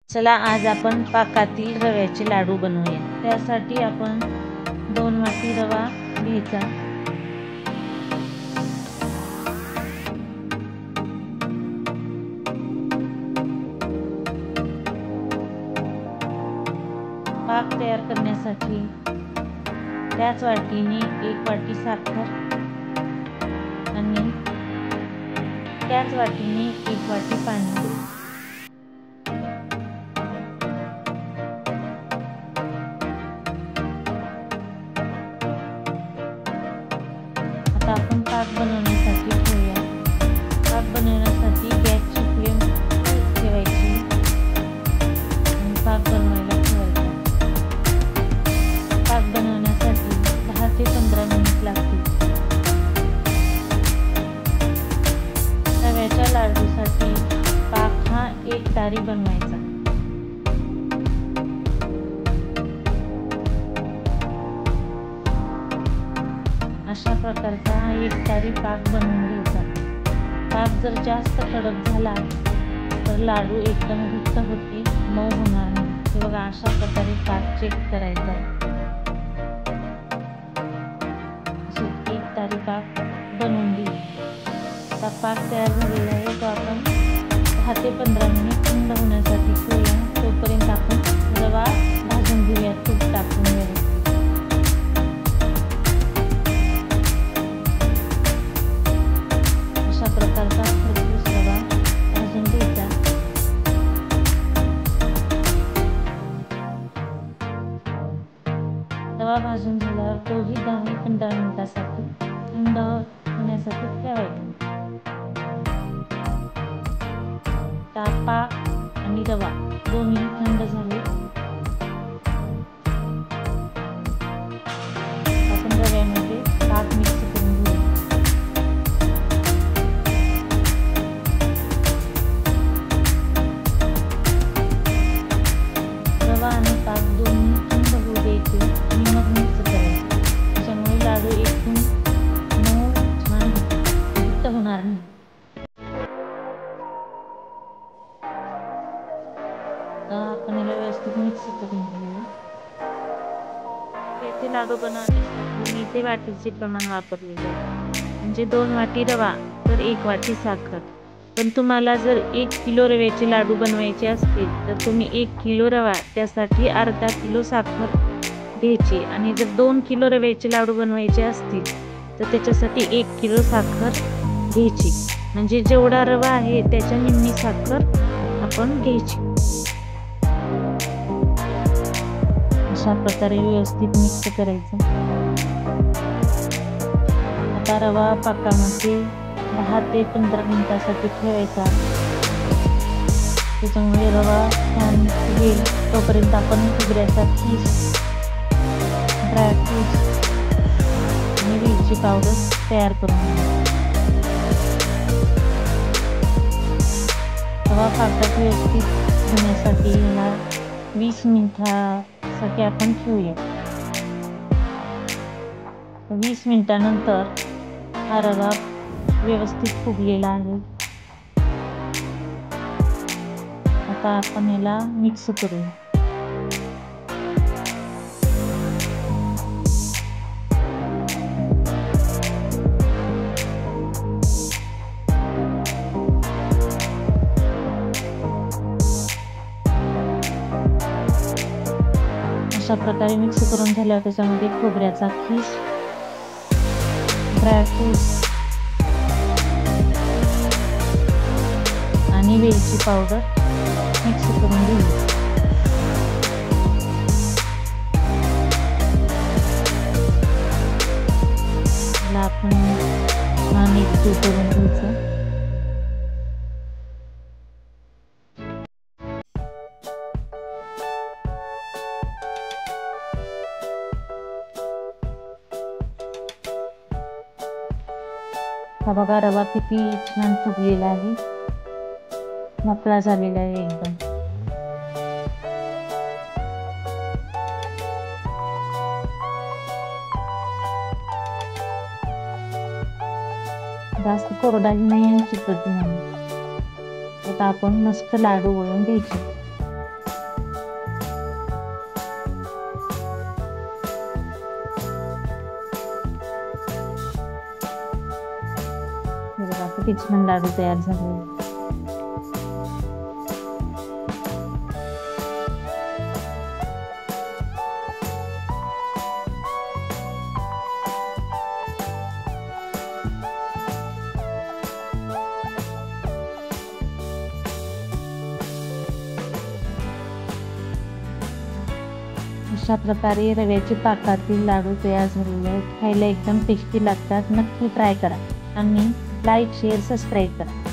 चला आज आपण पाकातील रव्याचे लाडू बनवूया। त्यासाठी आपण 2 वाटी रवा घ्यायचा। पाक तयार करण्यासाठी त्याच वाटीने 1 वाटी साखर आणि त्याच वाटीने 1 वाटी पाणी। आता आपण पाक बनवण्यासाठी ठेवूया। पाक बनवण्यासाठी गॅसची फ्लेम ठेवायची आणि पाक बनवायला ठेवायचा। पाक बनवण्यासाठी 10 ते 15 मिनिट लागतील। रव्याच्या लाडूसाठी पाक हा 1 तारी बनवायचा। अशा प्रकारचा हा 1 तारी पाक बनवून घ्यायचा। पाक जर जास्त कडक झाला तर लाडू एकदम घट्ट होते, मऊ होणार नाही। हे बघा, अशा प्रकारे पाक चेक करायचा। असे 1 तारी पाक बनवून घ्या। आता पाक तयार झालेला आहे, तो आपण 10 ते 15 मिनिट थंड होण्यासाठी ठेवूया। तोपर्यंत आपण रवा भाजून घेऊया, तूप टाकून घ्यायला। अशा प्रकारचा खरपूस रवा भाजून घ्यायचा। रवा भाजून झाल्यावर तोही 10 ते 15 मिनिटासाठी थंड होण्यासाठी ठेवायचा। पाक आणि रवा दोन्ही थंड झाले। आपण रव्यामध्ये पाक मिक्स करून घेऊ। रवा आणि पाक दोन्ही थंड होऊ द्यायचे आणि मग मिक्स करायचे। त्याच्यामुळे लाडू एकदम मऊ छान घट्ट होणार नाही। आपण याला व्यवस्थित मिक्स करून घेऊया। याचे लाडू बनवण्यासाठी मी इथे वाटीचे प्रमाण वापरलेले आहे, म्हणजे 2 वाटी रवा तर 1 वाटी साखर। पण तुम्हाला जर 1 किलो रव्याचे लाडू बनवायचे असतील तर तुम्ही 1 किलो रवा त्यासाठी अर्धा किलो साखर घ्यायची, आणि जर 2 किलो रव्याचे लाडू बनवायचे असतील तर त्याच्यासाठी 1 किलो साखर घ्यायची। म्हणजे जेवढा रवा आहे त्याच्या निम्मी साखर आपण घ्यायची। अशा प्रकारे व्यवस्थित मिक्स करायचं। आता रवा पाकामध्ये 10 ते 15 मिनिटासाठी ठेवायचा। त्याच्यामुळे रवा छान फुगेल। तोपर्यंत आपण खोबऱ्याचा खीस, ड्रायफ्रूट्स आणि वेलची पावडर तयार करून घेऊ। रवा पाकात व्यवस्थित होण्यासाठी याला 20 मिनिटासाठी आपण ठेवूया। 20 मिनिटानंतर हा रवा व्यवस्थित फुगलेला आहे। आता आपण याला मिक्स करूया। अशा प्रकारे मिक्स करून झाल्यावर त्याच्यामध्ये खोबऱ्याचा खीस, ड्रायफ्रूट्स आणि वेलची पावडर मिक्स करून घेऊ। याला आपण छान एकजीव करून घ्यायचं। हा बघा, रवा किती छान फुगलेला आहे, मोकळा झालेला आहे एकदम। जास्त कोरडाही नाही आणि चिकट नाही। आता आपण मस्त लाडू वळून घ्यायचे। किती छान लाडू तयार झाले. अशा प्रकारे रव्याचे पाकातील लाडू तयार झालेले आहेत. खायला एकदम टेस्टी लागतात. नक्की ट्राय करा आणि लाईक, शेअर, सबस्क्राईब करा.